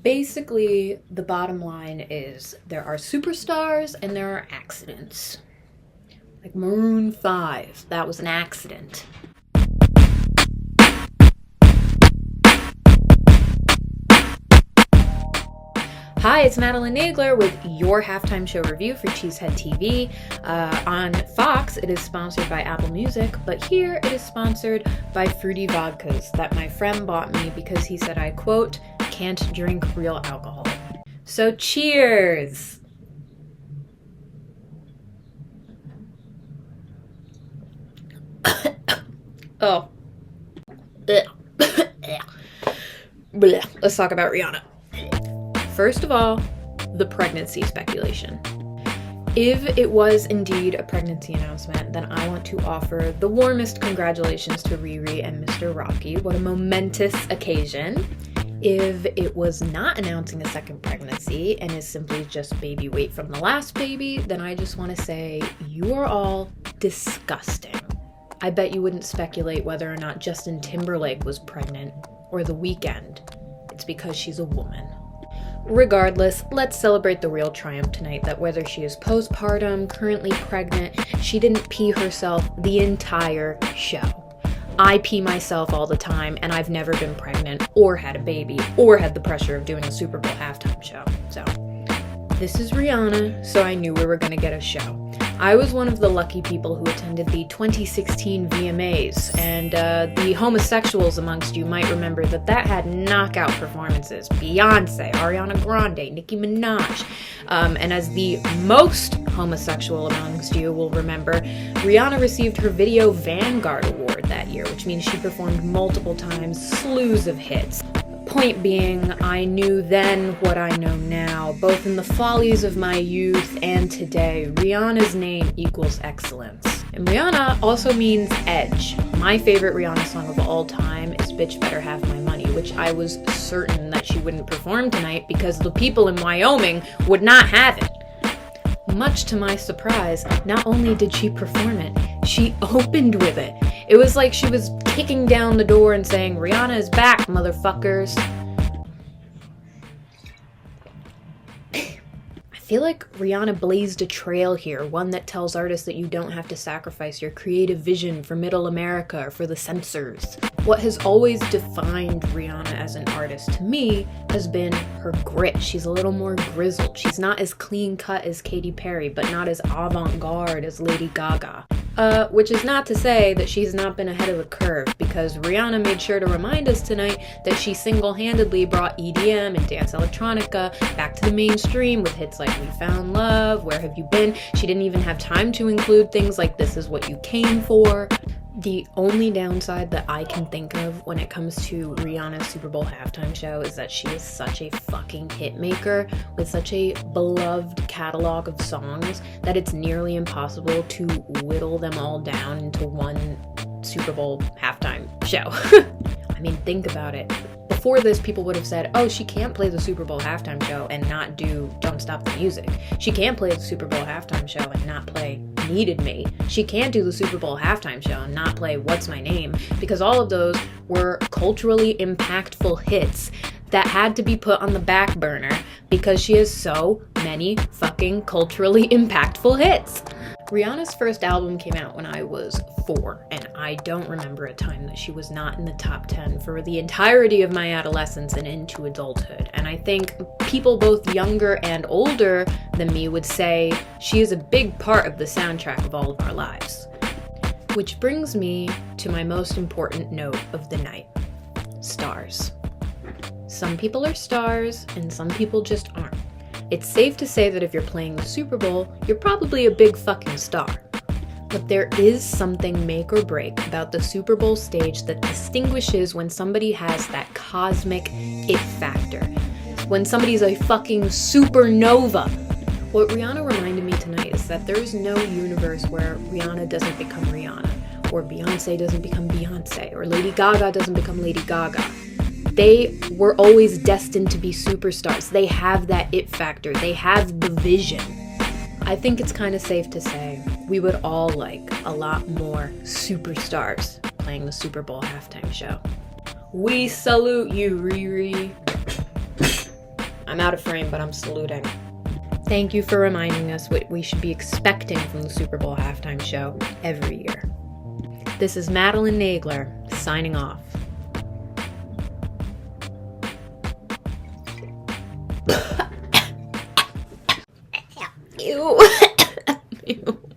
Basically, the bottom line is there are superstars and there are accidents. Like Maroon 5, that was an accident. Hi, it's Madeline Nagler with your halftime show review for CHTV. On Fox, it is sponsored by Apple Music, but here it is sponsored by Fruity Vodkas that my friend bought me because he said I, quote, can't drink real alcohol. So cheers! Oh. Let's talk about Rihanna. First of all, the pregnancy speculation. If it was indeed a pregnancy announcement, then I want to offer the warmest congratulations to Riri and Mr. Rocky. What a momentous occasion. If it was not announcing a second pregnancy and is simply just baby weight from the last baby, then I just want to say you are all disgusting. I bet you wouldn't speculate whether or not Justin Timberlake was pregnant or The Weeknd. It's because she's a woman. Regardless, let's celebrate the real triumph tonight that whether she is postpartum, currently pregnant, she didn't pee herself the entire show. I pee myself all the time, and I've never been pregnant or had a baby or had the pressure of doing a Super Bowl halftime show. So, this is Rihanna, so I knew we were going to get a show. I was one of the lucky people who attended the 2016 VMAs, and the homosexuals amongst you might remember that had knockout performances. Beyonce, Ariana Grande, Nicki Minaj. And as the most homosexual amongst you will remember, Rihanna received her Video Vanguard Award that year, which means she performed multiple times, slews of hits. Point being, I knew then what I know now, both in the follies of my youth and today. Rihanna's name equals excellence. And Rihanna also means edge. My favorite Rihanna song of all time is Bitch Better Have My Money, which I was certain that she wouldn't perform tonight because the people in Wyoming would not have it. Much to my surprise, not only did she perform it, she opened with it. It was like she was kicking down the door and saying, Rihanna is back, motherfuckers. I feel like Rihanna blazed a trail here, one that tells artists that you don't have to sacrifice your creative vision for middle America or for the censors. What has always defined Rihanna as an artist to me has been her grit. She's a little more grizzled. She's not as clean cut as Katy Perry, but not as avant-garde as Lady Gaga. Which is not to say that she's not been ahead of the curve, because Rihanna made sure to remind us tonight that she single-handedly brought EDM and dance electronica back to the mainstream with hits like We Found Love, Where Have You Been? She didn't even have time to include things like This Is What You Came For. The only downside that I can think of when it comes to Rihanna's Super Bowl halftime show is that she is such a fucking hit maker with such a beloved catalog of songs that it's nearly impossible to whittle them all down into one Super Bowl halftime show. I mean, think about it. Before this, people would have said, oh, she can't play the Super Bowl halftime show and not do Don't Stop the Music. She can't play the Super Bowl halftime show and not play Needed Me. She can't do the Super Bowl halftime show and not play What's My Name, because all of those were culturally impactful hits that had to be put on the back burner because she has so many fucking culturally impactful hits. Rihanna's first album came out when I was 4, and I don't remember a time that she was not in the top 10 for the entirety of my adolescence and into adulthood. And I think people both younger and older than me would say she is a big part of the soundtrack of all of our lives. Which brings me to my most important note of the night. Stars. Some people are stars, and some people just aren't. It's safe to say that if you're playing the Super Bowl, you're probably a big fucking star. But there is something make or break about the Super Bowl stage that distinguishes when somebody has that cosmic it factor. When somebody's a fucking supernova. What Rihanna reminded me tonight is that there is no universe where Rihanna doesn't become Rihanna, or Beyonce doesn't become Beyonce, or Lady Gaga doesn't become Lady Gaga. They were always destined to be superstars. They have that it factor. They have the vision. I think it's kind of safe to say we would all like a lot more superstars playing the Super Bowl halftime show. We salute you, Riri. I'm out of frame, but I'm saluting. Thank you for reminding us what we should be expecting from the Super Bowl halftime show every year. This is Madeline Nagler, signing off. Ew. Ew.